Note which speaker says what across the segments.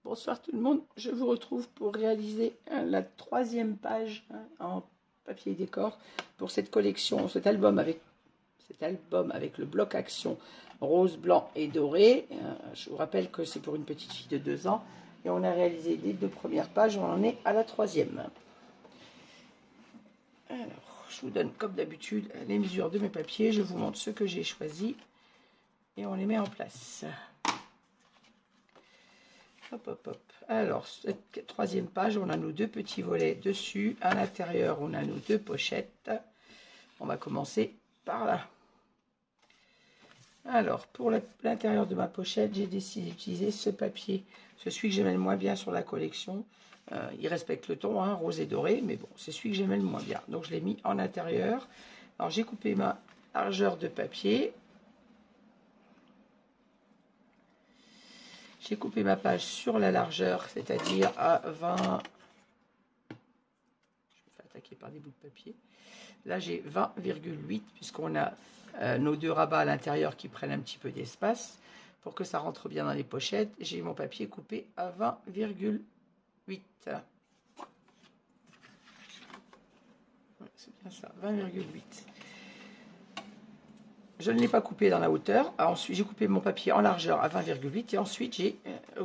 Speaker 1: Bonsoir tout le monde, je vous retrouve pour réaliser la troisième page en papier décor pour cette collection, cet album avec le bloc action rose, blanc et doré. Je vous rappelle que c'est pour une petite fille de 2 ans et on a réalisé les 2 premières pages, on en est à la troisième. Alors, je vous donne comme d'habitude les mesures de mes papiers, je vous montre ce que j'ai choisi et on les met en place. Hop, hop, hop. Alors, cette troisième page, on a nos 2 petits volets dessus. À l'intérieur, on a nos 2 pochettes. On va commencer par là. Alors, pour l'intérieur de ma pochette, j'ai décidé d'utiliser ce papier. C'est celui que j'aimais le moins bien sur la collection. Il respecte le ton, hein, rose et doré, mais bon, c'est celui que j'aimais le moins bien. Donc, je l'ai mis en intérieur. Alors, j'ai coupé ma largeur de papier. J'ai coupé ma page sur la largeur, c'est-à-dire à 20... Je me fais attaquer par des bouts de papier. Là, j'ai 20,8 puisqu'on a nos 2 rabats à l'intérieur qui prennent un petit peu d'espace. Pour que ça rentre bien dans les pochettes, j'ai mon papier coupé à 20,8. C'est bien ça, 20,8. Je ne l'ai pas coupé dans la hauteur. Ensuite, j'ai coupé mon papier en largeur à 20,8 et ensuite j'ai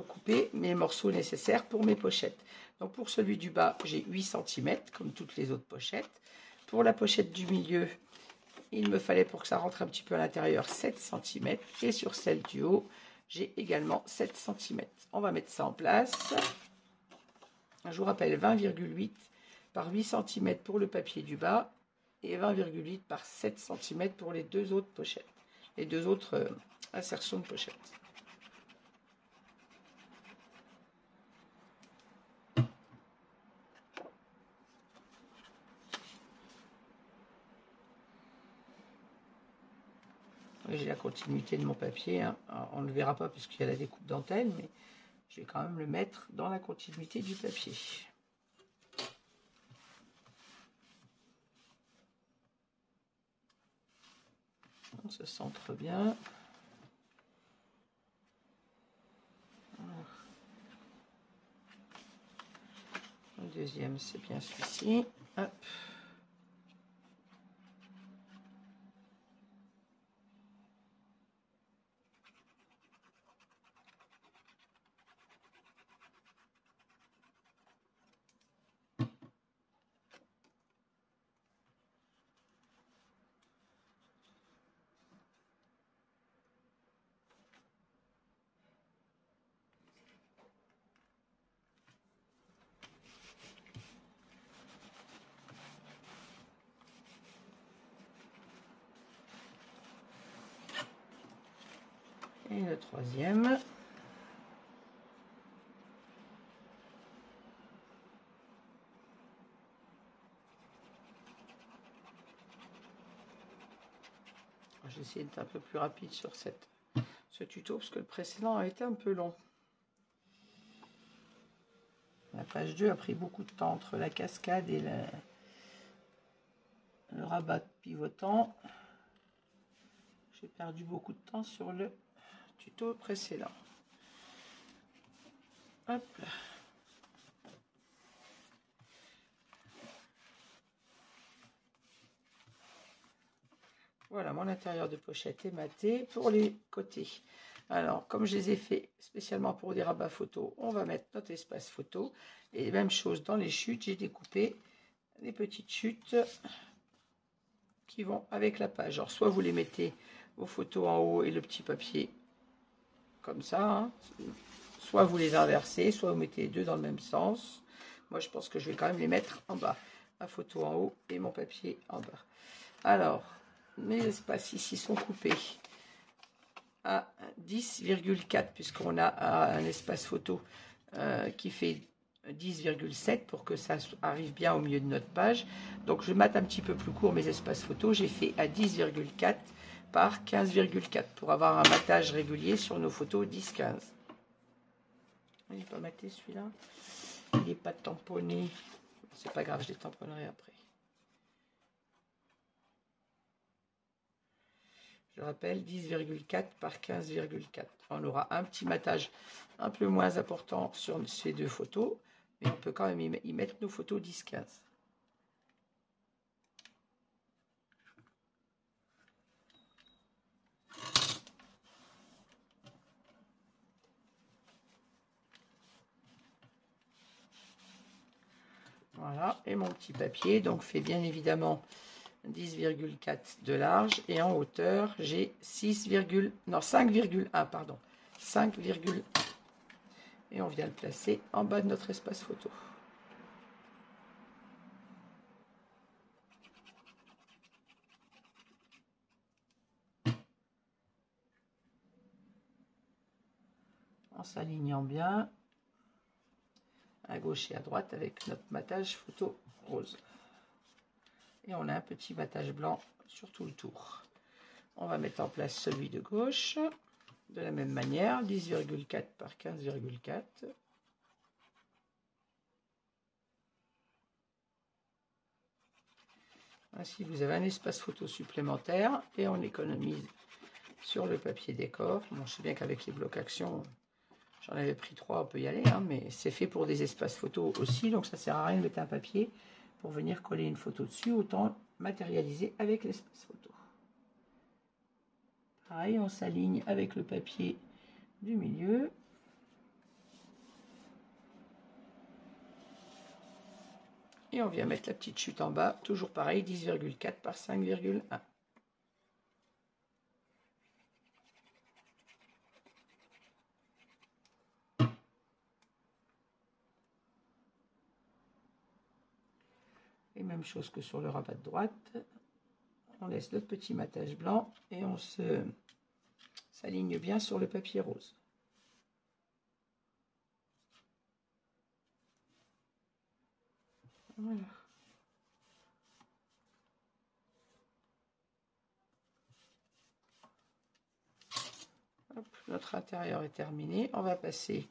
Speaker 1: coupé mes morceaux nécessaires pour mes pochettes. Donc pour celui du bas, j'ai 8 cm comme toutes les autres pochettes. Pour la pochette du milieu, il me fallait pour que ça rentre un petit peu à l'intérieur 7 cm et sur celle du haut, j'ai également 7 cm. On va mettre ça en place. Je vous rappelle 20,8 par 8 cm pour le papier du bas et 20,8 par 7 cm pour les 2 autres pochettes, les 2 autres insertions de pochettes. J'ai la continuité de mon papier, hein. On ne le verra pas puisqu'il y a la découpe dentelle, mais je vais quand même le mettre dans la continuité du papier. On se centre bien. Le deuxième, c'est bien celui-ci. Hop. Et le troisième. Je vais essayer d'être un peu plus rapide sur ce tuto parce que le précédent a été un peu long. La page 2 a pris beaucoup de temps entre la cascade et le rabat pivotant. J'ai perdu beaucoup de temps sur le tuto précédent. Hop là. Voilà, mon intérieur de pochette est maté. Pour les côtés, alors comme je les ai fait spécialement pour des rabats photos, on va mettre notre espace photo. Et même chose dans les chutes, j'ai découpé les petites chutes qui vont avec la page. Alors soit vous les mettez vos photos en haut et le petit papier comme ça, hein. Soit vous les inversez, soit vous mettez les 2 dans le même sens. Moi je pense que je vais quand même les mettre en bas, ma photo en haut et mon papier en bas. Alors mes espaces ici sont coupés à 10,4 puisqu'on a un espace photo qui fait 10,7 pour que ça arrive bien au milieu de notre page. Donc je mate un petit peu plus court mes espaces photos. J'ai fait à 10,4 par 15,4 pour avoir un matage régulier sur nos photos 10-15. Il n'est pas maté celui-là. Il n'est pas tamponné. C'est pas grave, je les tamponnerai après. Je rappelle, 10,4 par 15,4. On aura un petit matage un peu moins important sur ces deux photos, mais on peut quand même y mettre nos photos 10-15. Voilà, et mon petit papier donc fait bien évidemment 10,4 de large et en hauteur j'ai 5,1 pardon, 5,1 et on vient le placer en bas de notre espace photo. En s'alignant bien à gauche et à droite avec notre matage photo rose. Et on a un petit matage blanc sur tout le tour. On va mettre en place celui de gauche de la même manière, 10,4 par 15,4. Ainsi vous avez un espace photo supplémentaire et on économise sur le papier décor. Bon, je sais bien qu'avec les blocs action, j'en avais pris 3, on peut y aller, hein, mais c'est fait pour des espaces photos aussi, donc ça sert à rien de mettre un papier pour venir coller une photo dessus, autant matérialiser avec l'espace photo. Pareil, on s'aligne avec le papier du milieu. Et on vient mettre la petite chute en bas, toujours pareil, 10,4 par 5,1. Et même chose que sur le rabat de droite, on laisse notre petit matage blanc et on s'aligne bien sur le papier rose. Voilà. Hop, notre intérieur est terminé. On va passer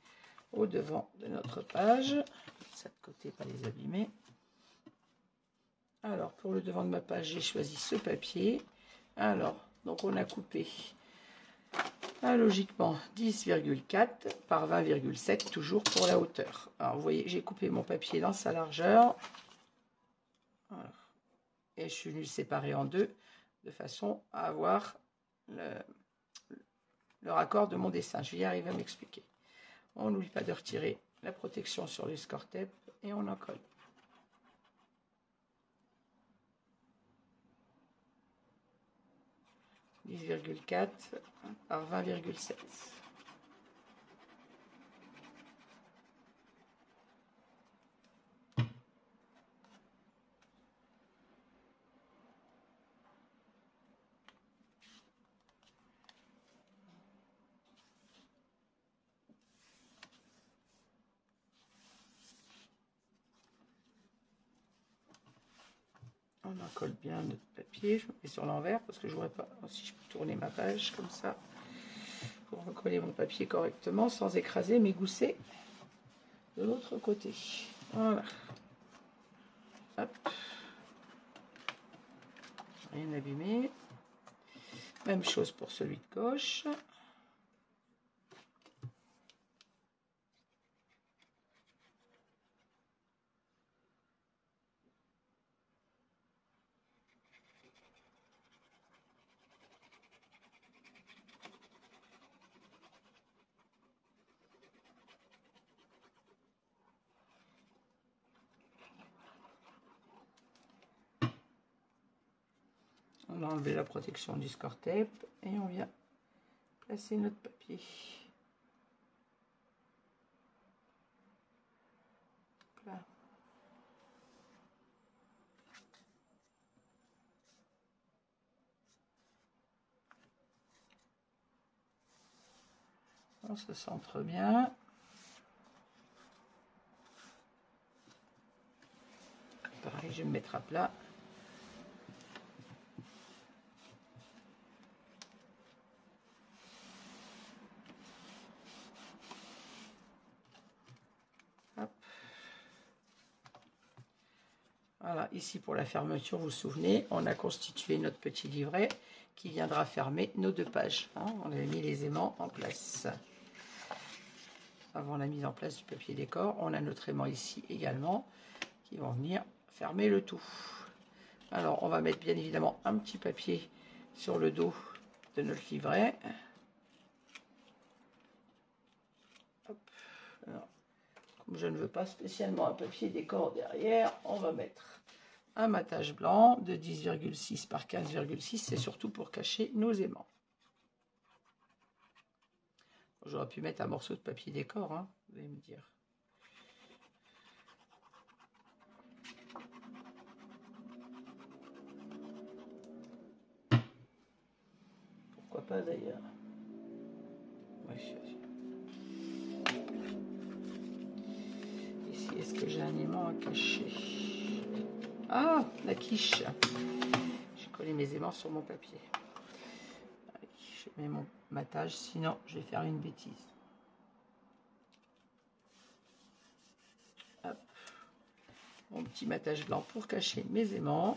Speaker 1: au devant de notre page. Ça de côté, pas les abîmer. Alors, pour le devant de ma page, j'ai choisi ce papier. Alors, donc on a coupé logiquement 10,4 par 20,7, toujours pour la hauteur. Alors, vous voyez, j'ai coupé mon papier dans sa largeur. Voilà. Et je suis venu le séparer en deux, de façon à avoir le raccord de mon dessin. Je vais y arriver à m'expliquer. On n'oublie pas de retirer la protection sur le score tape et on en colle. « 10,4 par 20,7. » On en colle bien notre papier. Je me mets sur l'envers parce que je ne vois pas si je peux tourner ma page comme ça pour recoller mon papier correctement sans écraser mes goussets de l'autre côté. Voilà. Hop. Rien abîmé. Même chose pour celui de gauche. On a enlevé la protection du score tape et on vient placer notre papier. Là. On se centre bien. Pareil, je vais me mettre à plat. Hop. Voilà, ici pour la fermeture, vous vous souvenez, on a constitué notre petit livret qui viendra fermer nos 2 pages. Hein, on avait mis les aimants en place. Avant la mise en place du papier décor, on a notre aimant ici également qui vont venir fermer le tout. Alors, on va mettre bien évidemment un petit papier sur le dos de notre livret. Hop. Alors, comme je ne veux pas spécialement un papier décor derrière, on va mettre un matage blanc de 10,6 par 15,6. C'est surtout pour cacher nos aimants. J'aurais pu mettre un morceau de papier décor, hein, vous allez me dire. Pourquoi pas d'ailleurs. Ici, est-ce que j'ai un aimant à cacher? Ah, la quiche. J'ai collé mes aimants sur mon papier. Allez, je mets mon matage, sinon je vais faire une bêtise. Hop. Mon petit matage blanc pour cacher mes aimants.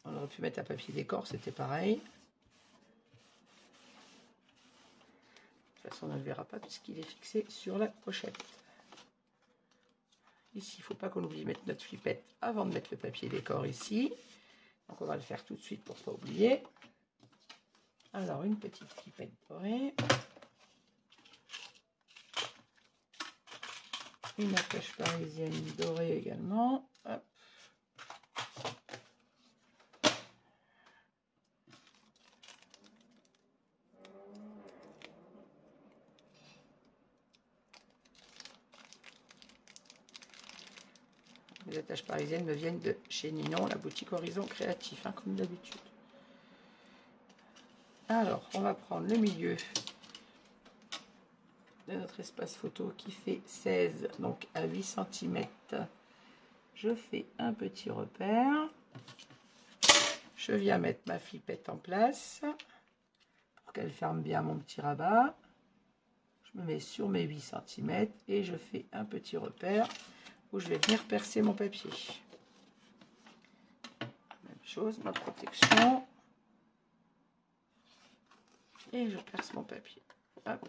Speaker 1: On aurait pu mettre un papier décor, c'était pareil. De toute façon, on ne le verra pas puisqu'il est fixé sur la pochette. Ici, il ne faut pas qu'on oublie de mettre notre flippette avant de mettre le papier décor ici. Donc, on va le faire tout de suite pour ne pas oublier. Alors, une petite flippette dorée. Une attache parisienne dorée également. Hop. Les attaches parisiennes me viennent de chez Ninon, la boutique Horizon Créatif, hein, comme d'habitude. Alors, on va prendre le milieu de notre espace photo qui fait 16, donc à 8 cm. Je fais un petit repère. Je viens mettre ma flippette en place pour qu'elle ferme bien mon petit rabat. Je me mets sur mes 8 cm et je fais un petit repère où je vais venir percer mon papier. Même chose, ma protection. Et je perce mon papier. Hop.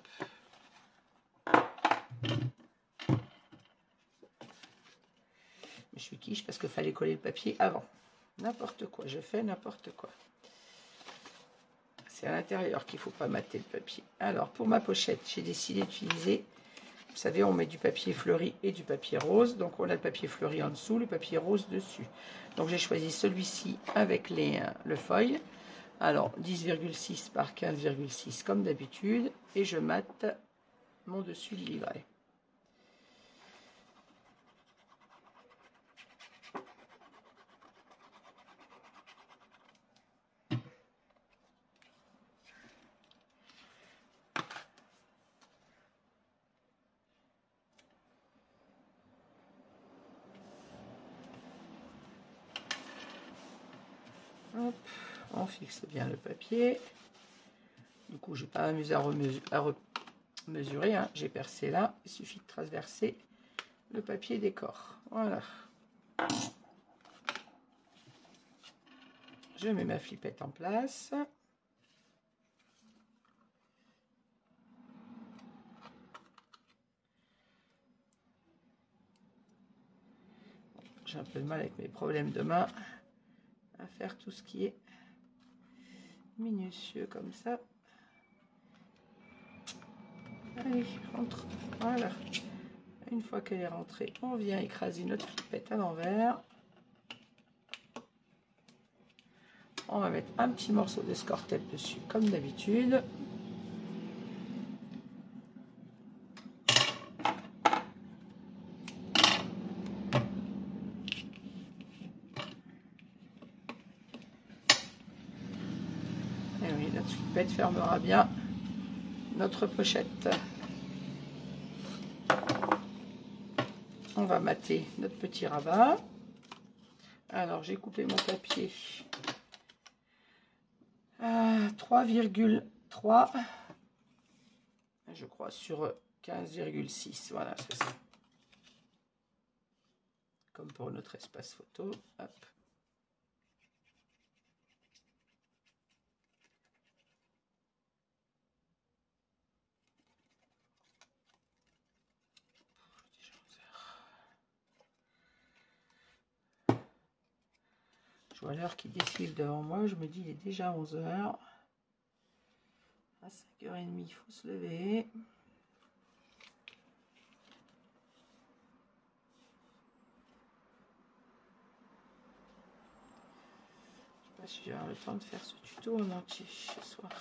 Speaker 1: Je suis quiche parce qu'il fallait coller le papier avant. N'importe quoi, je fais n'importe quoi. C'est à l'intérieur qu'il ne faut pas mater le papier. Alors, pour ma pochette, j'ai décidé d'utiliser, vous savez, on met du papier fleuri et du papier rose. Donc, on a le papier fleuri en dessous, le papier rose dessus. Donc, j'ai choisi celui-ci avec le foil. Alors, 10,6 par 15,6 comme d'habitude. Et je mate mon dessus de livret. Hop, on fixe bien le papier. Du coup, je n'ai pas amusé à mesurer, hein. J'ai percé là. Il suffit de transverser le papier décor. Voilà. Je mets ma flippette en place. J'ai un peu de mal avec mes problèmes de main à faire tout ce qui est minutieux comme ça. Allez, rentre. Voilà. Une fois qu'elle est rentrée, on vient écraser notre flippette à l'envers. On va mettre un petit morceau d'escortette dessus, comme d'habitude. Et oui, notre flippette fermera bien notre pochette. On va mater notre petit rabat. Alors, j'ai coupé mon papier à 3,3, je crois, sur 15,6. Voilà, c'est ça. Comme pour notre espace photo. Hop. vois l'heure qui défile devant moi. Je me dis, il est déjà 11 h. À 5h30, il faut se lever. Je sais pas si je vais avoir le temps de faire ce tuto en entier ce soir.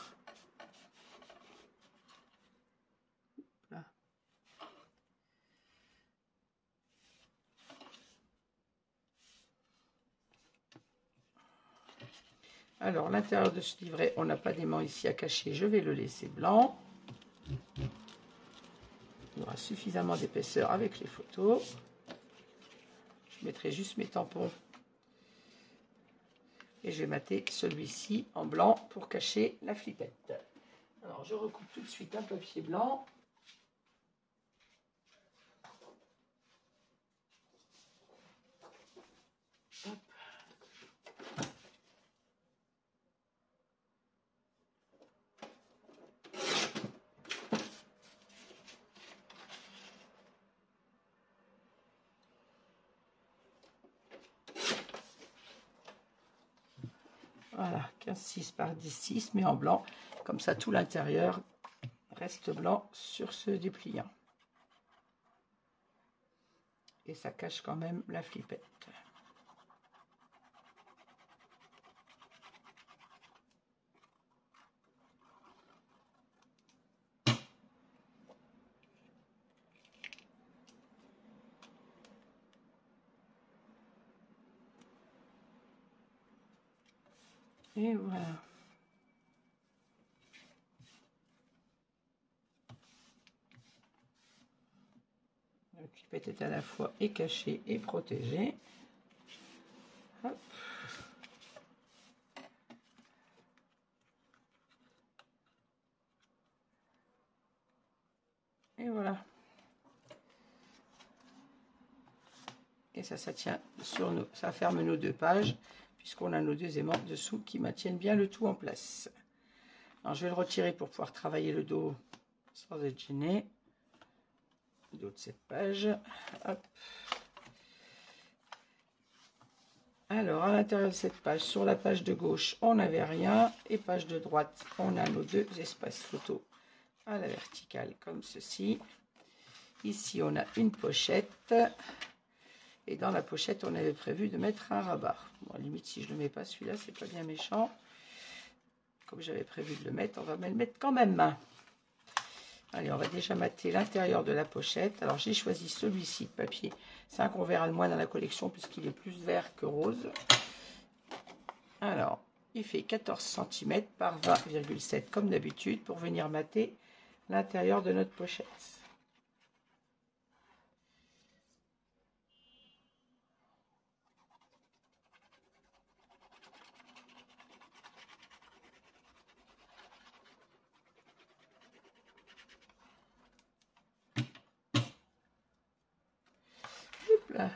Speaker 1: Là. Alors, l'intérieur de ce livret, on n'a pas d'aimant ici à cacher. Je vais le laisser blanc. Il y aura suffisamment d'épaisseur avec les photos. Je mettrai juste mes tampons. Et je vais mater celui-ci en blanc pour cacher la flippette. Alors, je recoupe tout de suite un papier blanc. Hop. Voilà, 15,6 par 10,6, mais en blanc. Comme ça, tout l'intérieur reste blanc sur ce dépliant. Et ça cache quand même la flippette. Et voilà. La flippette est à la fois et cachée et protégée. Hop. Et voilà. Et ça tient sur nous. Ça ferme nos deux pages, puisqu'on a nos deux aimants dessous qui maintiennent bien le tout en place. Alors, je vais le retirer pour pouvoir travailler le dos sans être gêné. Le dos de cette page. Hop. Alors, à l'intérieur de cette page, sur la page de gauche, on n'avait rien. Et page de droite, on a nos deux espaces photos à la verticale, comme ceci. Ici, on a une pochette. Et dans la pochette, on avait prévu de mettre un rabat. Bon, limite, si je ne le mets pas, celui-là, c'est pas bien méchant. Comme j'avais prévu de le mettre, on va le mettre quand même. Allez, on va déjà mater l'intérieur de la pochette. Alors, j'ai choisi celui-ci de papier 5. On verra le moins dans la collection puisqu'il est plus vert que rose. Alors, il fait 14 cm par 20,7 comme d'habitude pour venir mater l'intérieur de notre pochette. Hop là.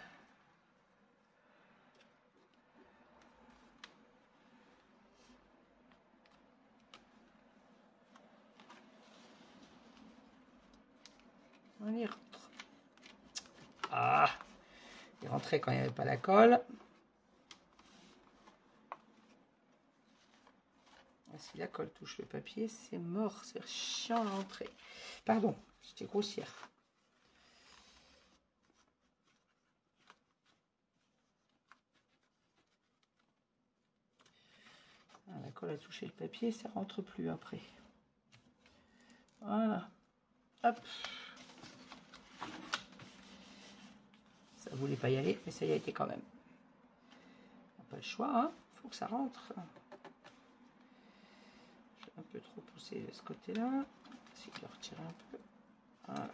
Speaker 1: On y rentre. Ah, il rentrait quand il n'y avait pas la colle. Si la colle touche le papier, c'est mort, c'est chiant à rentrer. Pardon, j'étais grossière. Ah, la colle a touché le papier, ça rentre plus après. Voilà. Hop. Ça voulait pas y aller, mais ça y a été quand même. On n'a pas le choix, hein. Faut que ça rentre. J'ai un peu trop poussé de ce côté-là. Si je le retire un peu. Voilà.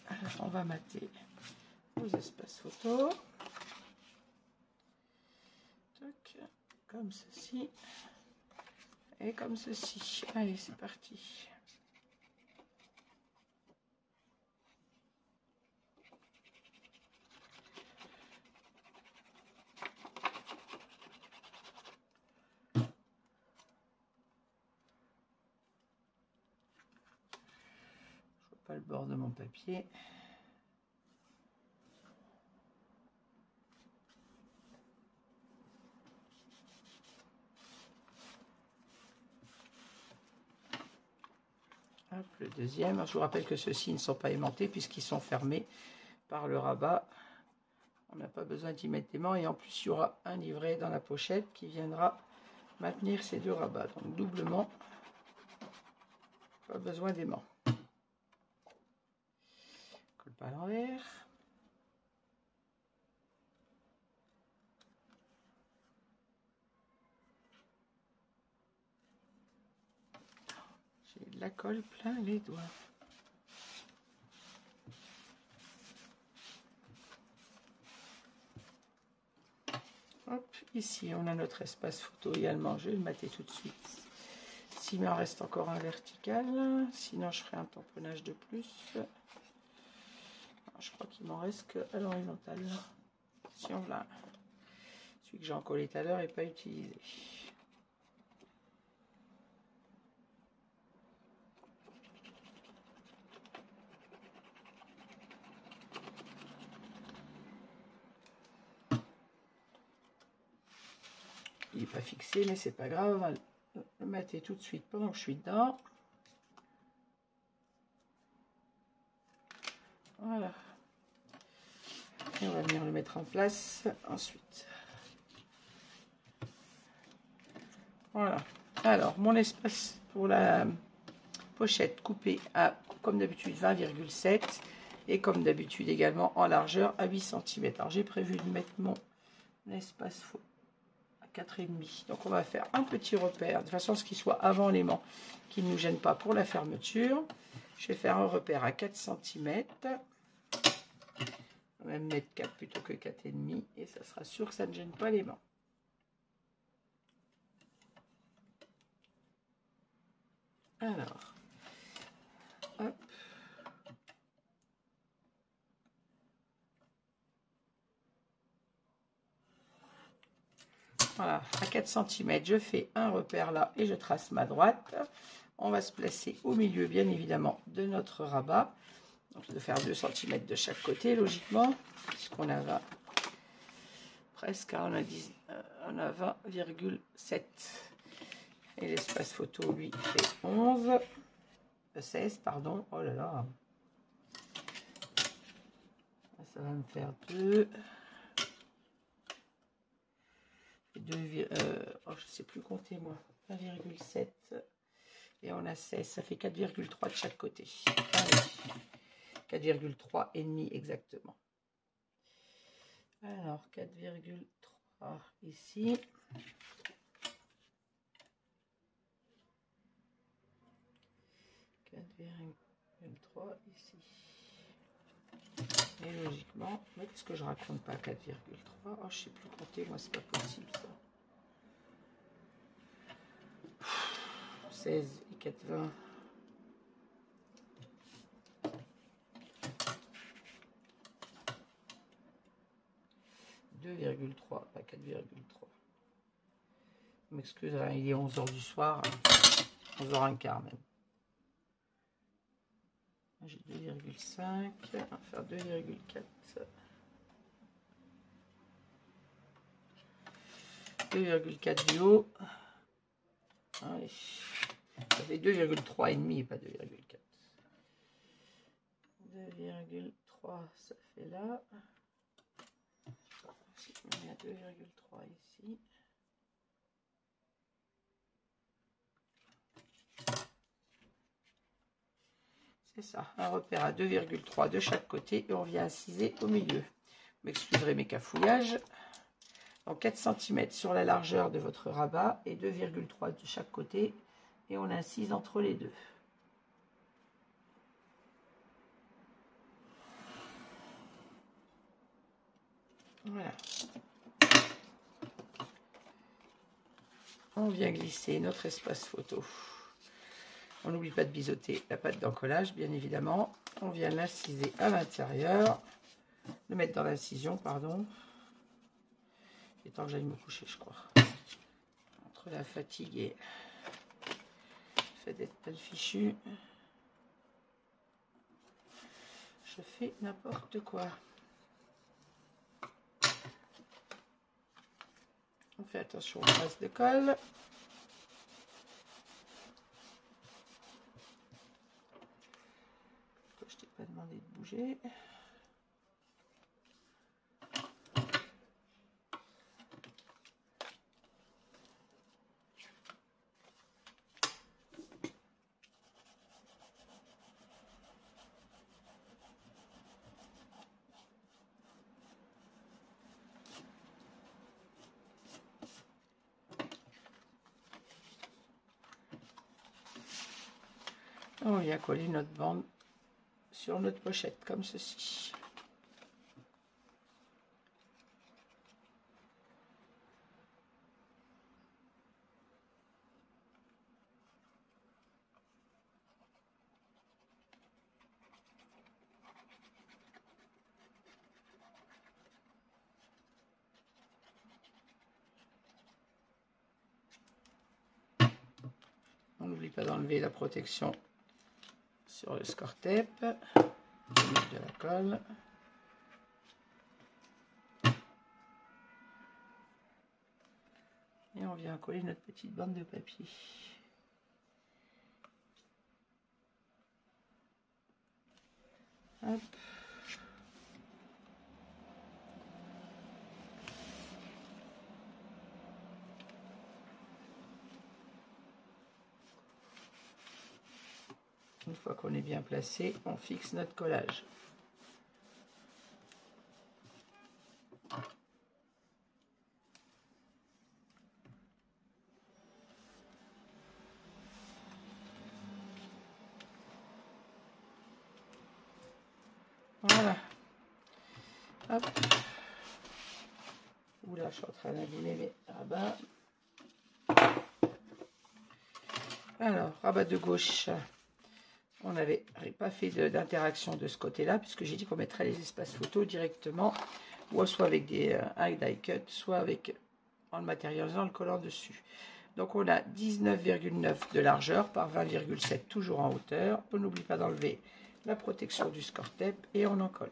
Speaker 1: Alors, on va mater nos espaces photo. Toc, comme ceci. Et comme ceci. Allez, c'est parti. pas le bord de mon papier. Hop, le deuxième. Je vous rappelle que ceux-ci ne sont pas aimantés puisqu'ils sont fermés par le rabat. On n'a pas besoin d'y mettre d'aimant et en plus il y aura un livret dans la pochette qui viendra maintenir ces deux rabats. Donc doublement, pas besoin d'aimant. Colle pas à l'envers. J'ai de la colle plein les doigts. Hop, ici on a notre espace photo également. Je vais le mater tout de suite. S'il m'en reste encore un vertical, sinon je ferai un tamponnage de plus. Je crois qu'il m'en reste qu'à l'horizontale. Si on l'a, celui que j'ai encollé tout à l'heure n'est pas utilisé. Il n'est pas fixé, mais c'est pas grave. On va le mater tout de suite pendant que je suis dedans. Voilà. Et on va venir le mettre en place ensuite. Voilà. Alors, mon espace pour la pochette coupée à, comme d'habitude, 20,7 et comme d'habitude également en largeur à 8 cm. Alors, j'ai prévu de mettre mon espace faux à 4,5. Donc, on va faire un petit repère de façon à ce qu'il soit avant l'aimant, qui ne nous gêne pas pour la fermeture. Je vais faire un repère à 4 cm. On va même mettre 4 plutôt que 4,5 et ça sera sûr que ça ne gêne pas l'aimant. Alors, hop. Voilà, à 4 cm, je fais un repère là et je trace ma droite. On va se placer au milieu, bien évidemment, de notre rabat. Donc, de faire 2 cm de chaque côté, logiquement, puisqu'on a 20, presque, on a 20,7. Et l'espace photo, lui, fait 16, pardon. Oh là là. Ça va me faire 2. Oh, je ne sais plus compter, moi. 1,7. Et on a 16. Ça fait 4,3 de chaque côté. 4,3 et demi exactement. Alors, 4,3 ici. 4,3 ici. Et logiquement, mais qu'est-ce que je raconte pas 4,3? Oh, je sais plus compter, moi c'est pas possible ça. 16 et 4,20. 2,3, pas 4,3. Je m'excuse, il est 11 h du soir, 11 h 15 même. J'ai 2,5, on va faire 2,4. 2,4 du haut. Allez. Ça fait 2,3 et demi et pas 2,4. 2,3 ça fait là. On a 2,3 ici. C'est ça, un repère à 2,3 de chaque côté et on vient inciser au milieu. Vous m'excuserez mes cafouillages. Donc 4 cm sur la largeur de votre rabat et 2,3 de chaque côté et on incise entre les deux. Voilà. On vient glisser notre espace photo. On n'oublie pas de biseauter la pâte d'encollage, bien évidemment. On vient l'inciser à l'intérieur, le mettre dans l'incision, pardon. Il est temps que j'aille me coucher, je crois. Entre la fatigue et le fait d'être pas le fichu. je fais n'importe quoi. On fait attention aux traces de colle. Je t'ai pas demandé de bouger. On vient coller notre bande sur notre pochette comme ceci. On n'oublie pas d'enlever la protection sur le score tape, de la colle. Et on vient coller notre petite bande de papier. Hop. Une fois qu'on est bien placé, on fixe notre collage. Voilà. Hop. Oula, je suis en train d'abîmer mes rabats. Alors, rabat de gauche. On n'avait pas fait d'interaction de ce côté-là, puisque j'ai dit qu'on mettrait les espaces photos directement, ou soit avec un die cut, soit avec en le matérialisant, le collant dessus. Donc on a 19,9 de largeur par 20,7, toujours en hauteur. On n'oublie pas d'enlever la protection du score tape et on en colle.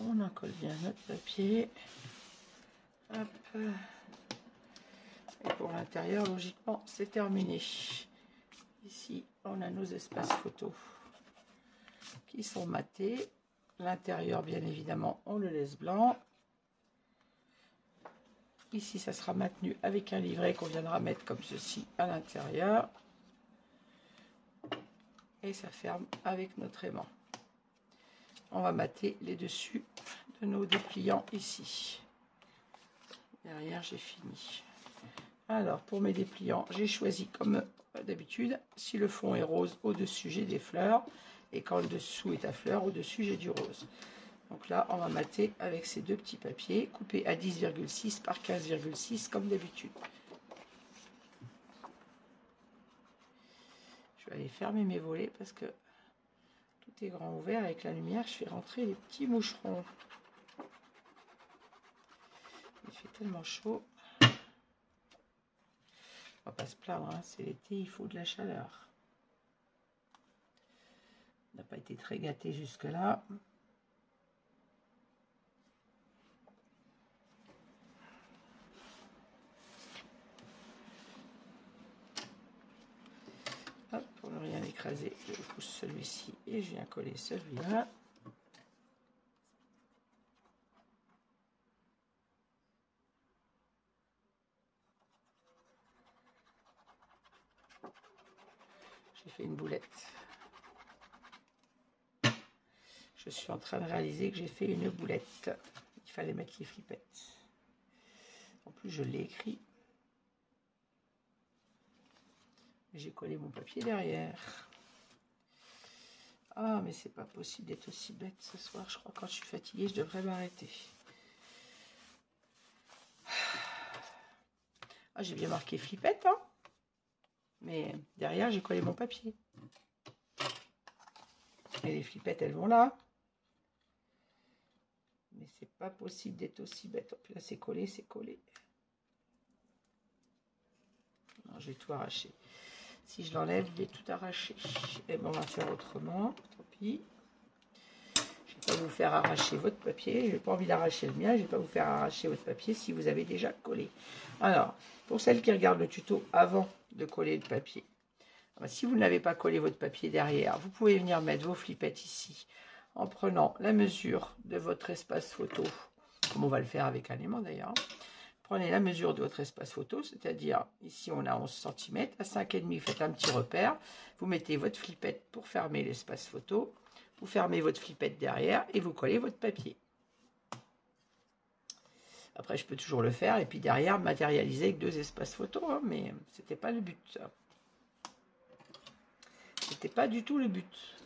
Speaker 1: On en colle bien notre papier. Hop. Et pour l'intérieur, logiquement, c'est terminé. Ici, on a nos espaces photos qui sont matés. L'intérieur, bien évidemment, on le laisse blanc. Ici, ça sera maintenu avec un livret qu'on viendra mettre comme ceci à l'intérieur. Et ça ferme avec notre aimant. On va mater les dessus de nos dépliants ici. Derrière, j'ai fini. Alors, pour mes dépliants, j'ai choisi comme d'habitude, si le fond est rose, au-dessus, j'ai des fleurs. Et quand le dessous est à fleurs, au-dessus, j'ai du rose. Donc là, on va mater avec ces deux petits papiers, coupés à 10,6 par 15,6 comme d'habitude. Je vais aller fermer mes volets parce que tout est grand ouvert. Avec la lumière, je fais rentrer les petits moucherons. Il fait tellement chaud. On va pas se plaindre, hein. C'est l'été, il faut de la chaleur. On n'a pas été très gâtés jusque-là. Hop, pour ne rien écraser, je pousse celui-ci et je viens coller celui-là. J'ai fait une boulette. Je suis en train de réaliser que j'ai fait une boulette. Il fallait mettre les flippettes. En plus, je l'ai écrit. J'ai collé mon papier derrière. Ah, mais c'est pas possible d'être aussi bête ce soir. Je crois que quand je suis fatiguée, je devrais m'arrêter. Ah, j'ai bien marqué flippette, hein. Mais derrière, j'ai collé mon papier. Et les flippettes, elles vont là. Mais c'est pas possible d'être aussi bête. Puis là, c'est collé, c'est collé. Non, je vais tout arracher. Si je l'enlève, je vais tout arracher. Et bon, on va faire autrement. Tant pis. Je ne vais pas vous faire arracher votre papier. Je n'ai pas envie d'arracher le mien. Je ne vais pas vous faire arracher votre papier si vous avez déjà collé. Alors, pour celles qui regardent le tuto avant de coller le papier, si vous n'avez pas collé votre papier derrière, vous pouvez venir mettre vos flippettes ici en prenant la mesure de votre espace photo, comme on va le faire avec un aimant d'ailleurs. Prenez la mesure de votre espace photo, c'est-à-dire ici on a 11 cm, à 5,5 vous faites un petit repère, vous mettez votre flippette pour fermer l'espace photo, vous fermez votre flippette derrière et vous collez votre papier. Après je peux toujours le faire et puis derrière matérialiser avec 2 espaces photo, hein, mais c'était pas le but. C'était pas du tout le but.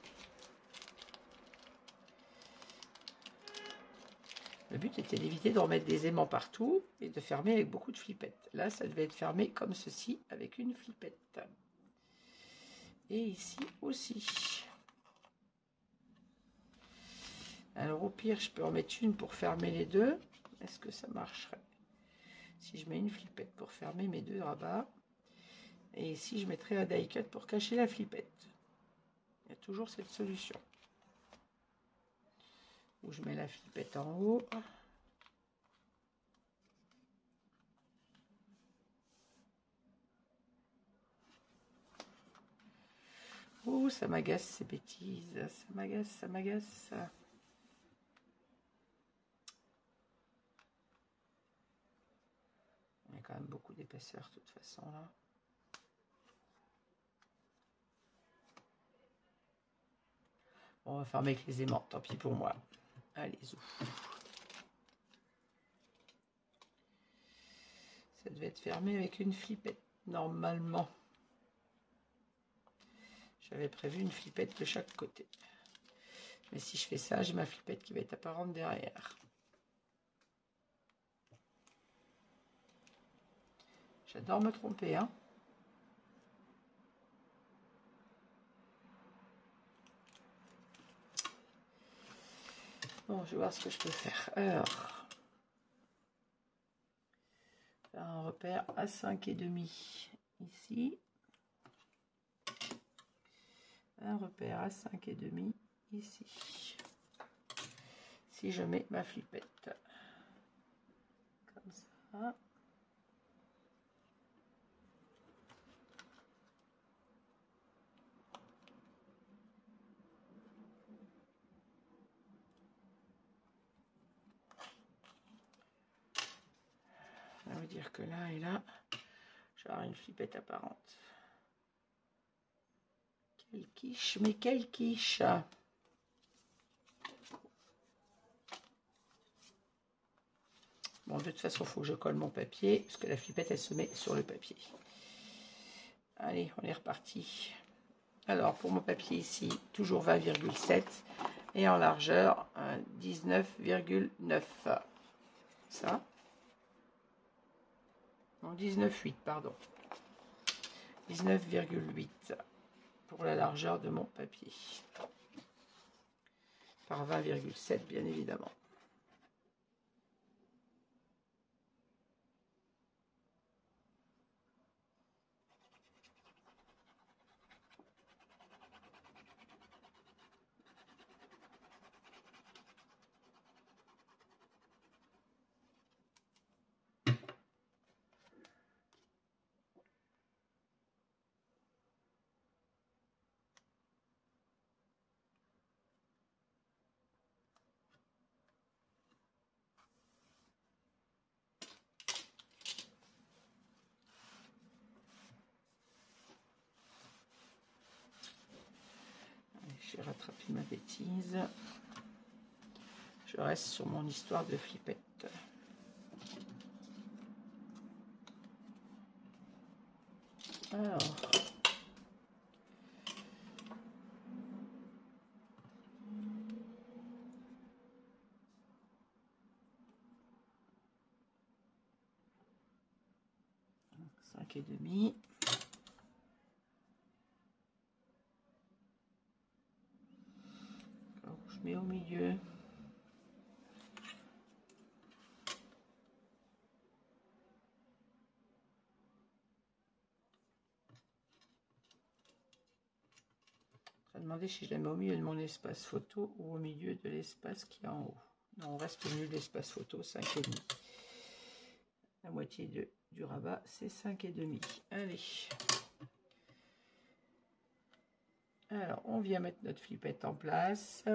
Speaker 1: Le but était d'éviter de remettre des aimants partout et de fermer avec beaucoup de flippettes. Là, ça devait être fermé comme ceci avec une flippette. Et ici aussi. Alors au pire, je peux en mettre une pour fermer les deux. Est-ce que ça marcherait? Si je mets une flippette pour fermer mes 2 rabats. Et ici, je mettrai un die cut pour cacher la flippette. Il y a toujours cette solution. Où je mets la flippette en haut. Oh, ça m'agace ces bêtises. Ça m'agace, ça m'agace. Il y a quand même beaucoup d'épaisseur de toute façon là. Bon, on va fermer avec les aimants, tant pis pour moi. Allez, zou. Ça devait être fermé avec une flippette, normalement. J'avais prévu une flippette de chaque côté. Mais si je fais ça, j'ai ma flippette qui va être apparente derrière. J'adore me tromper, hein. Bon, je vais voir ce que je peux faire. Alors, faire un repère à 5,5 ici. Un repère à 5,5 ici. Si je mets ma flippette comme ça. Ça veut dire que là et là, je vais avoir une flippette apparente. Quelle quiche, mais quelle quiche! Bon, de toute façon, il faut que je colle mon papier, parce que la flippette, elle se met sur le papier. Allez, on est reparti. Alors, pour mon papier ici, toujours 20,7 et en largeur 19,9. Ça. Non, 19,8, pardon. 19,8 pour la largeur de mon papier. Par 20,7, bien évidemment. j'ai rattrapé ma bêtise. Je reste sur mon histoire de flippette. Alors. Et demi. Alors, je mets au milieu. Je vais demander si je la mets au milieu de mon espace photo ou au milieu de l'espace qui est en haut. Non, on reste au milieu de l'espace photo, 5,5. La moitié du rabat, c'est 5,5. Allez. Alors, on vient mettre notre flippette en place.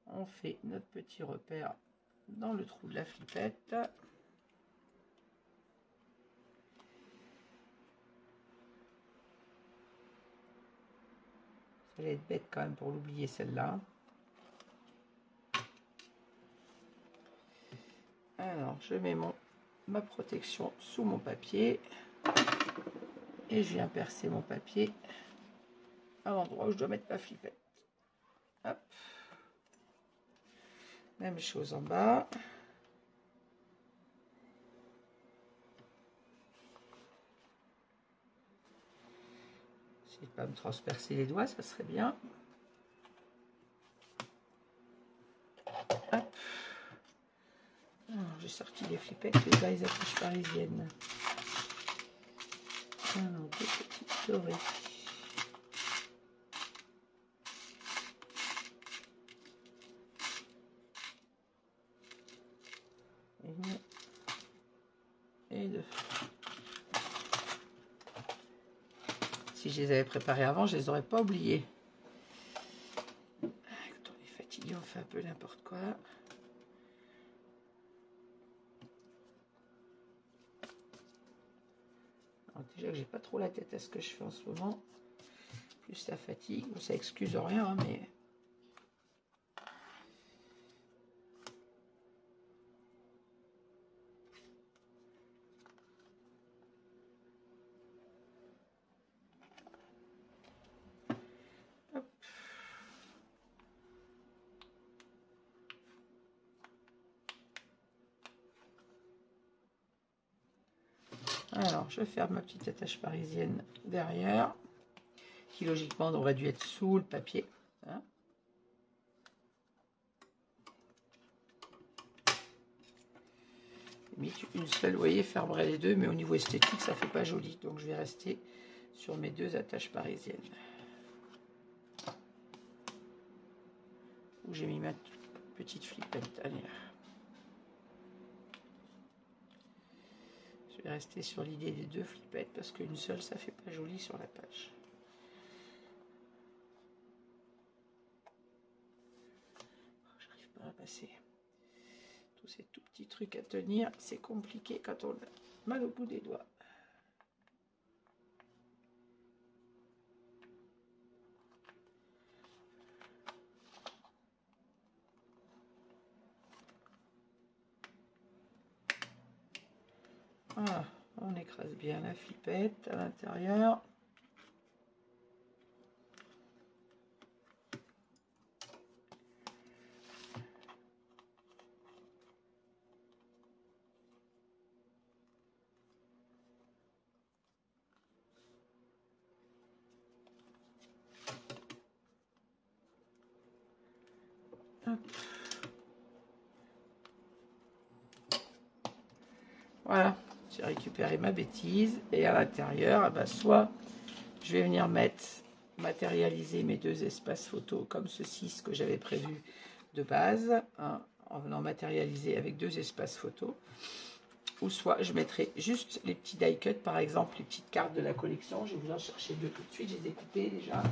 Speaker 1: On fait notre petit repère dans le trou de la flippette. Ça va être bête quand même pour l'oublier celle-là. Alors, je mets ma protection sous mon papier. Et je viens percer mon papier à l'endroit où je dois mettre ma flippette. Hop. Même chose en bas. J'essaie de pas me transpercer les doigts, ça serait bien. Hop. J'ai sorti les flippettes, les attaches parisiennes. Alors, deux petites dorées. Une et deux. Si je les avais préparées avant, je les aurais pas oubliées. Quand on est fatigué, on fait un peu n'importe quoi. Alors déjà que j'ai pas trop la tête à ce que je fais en ce moment. Plus ça fatigue, bon, ça excuse rien, hein, mais... Hop. Alors, je ferme ma petite attache parisienne derrière, qui logiquement aurait dû être sous le papier. Hein. Une seule, vous voyez, fermerait les deux, mais au niveau esthétique, ça fait pas joli. Donc, je vais rester sur mes deux attaches parisiennes. Où j'ai mis ma petite flippette. Allez. Je vais rester sur l'idée des deux flippettes parce qu'une seule, ça fait pas joli sur la page. J'arrive pas à passer. Tous ces tout petits trucs à tenir, c'est compliqué quand on a mal au bout des doigts. Voilà, on écrase bien la flippette à l'intérieur. Hop. Voilà, j'ai récupéré ma bêtise et à l'intérieur, eh ben, soit je vais venir matérialiser mes deux espaces photo comme ceci, ce que j'avais prévu de base, hein, en venant matérialiser avec deux espaces photo, ou soit je mettrai juste les petits die cuts, par exemple les petites cartes de la collection. Je vais vous en chercher deux tout de suite, je les ai coupées déjà.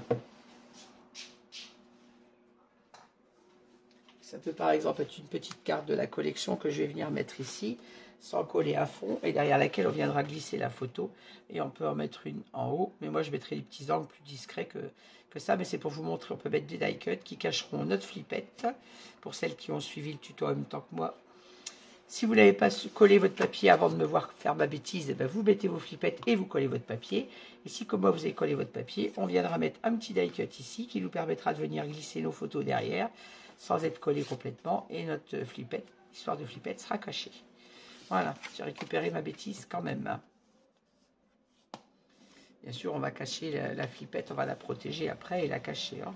Speaker 1: Ça peut par exemple être une petite carte de la collection que je vais venir mettre ici, sans coller à fond, et derrière laquelle on viendra glisser la photo. Et on peut en mettre une en haut, mais moi je mettrai des petits angles plus discrets que ça, mais c'est pour vous montrer. On peut mettre des die cuts qui cacheront notre flippette, pour celles qui ont suivi le tuto en même temps que moi. Si vous n'avez pas collé votre papier avant de me voir faire ma bêtise, eh ben vous mettez vos flippettes et vous collez votre papier. Et si comme moi vous avez collé votre papier, on viendra mettre un petit die cut ici qui nous permettra de venir glisser nos photos derrière sans être collé complètement. Et notre flippette, l'histoire de flippette, sera cachée. Voilà, j'ai récupéré ma bêtise quand même. Bien sûr, on va cacher la flippette, on va la protéger après et la cacher. Hein.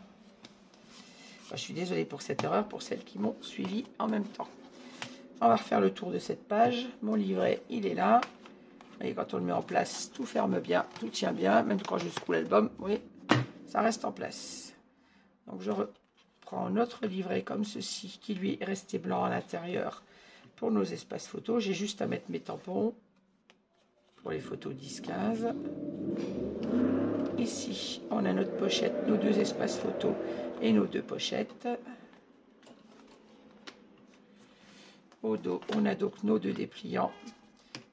Speaker 1: Enfin, je suis désolée pour cette erreur, pour celles qui m'ont suivi en même temps. On va refaire le tour de cette page. Mon livret, il est là. Et quand on le met en place, tout ferme bien, tout tient bien. Même quand je secoue l'album, vous voyez, ça reste en place. Donc je reprends notre livret comme ceci, qui lui est resté blanc à l'intérieur pour nos espaces photos. J'ai juste à mettre mes tampons pour les photos 10-15. Ici, on a notre pochette, nos deux espaces photos et nos deux pochettes. Au dos, on a donc nos deux dépliants,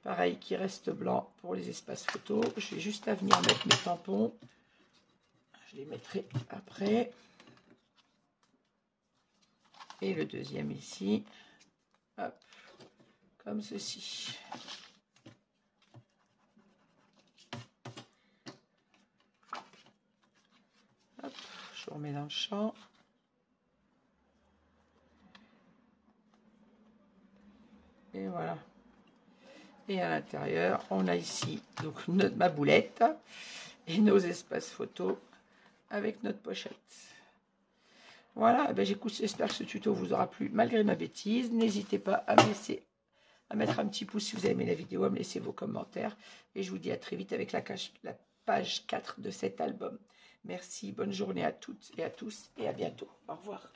Speaker 1: pareil, qui restent blancs pour les espaces photos. Je vais juste à venir mettre mes tampons. Je les mettrai après. Et le deuxième ici, hop, comme ceci. Hop, je remets dans le champ. Et voilà. Et à l'intérieur, on a ici donc ma boulette et nos espaces photos avec notre pochette. Voilà, ben j'espère que ce tuto vous aura plu malgré ma bêtise. N'hésitez pas à mettre un petit pouce si vous avez aimé la vidéo, à me laisser vos commentaires. Et je vous dis à très vite avec la page 4 de cet album. Merci, bonne journée à toutes et à tous et à bientôt. Au revoir.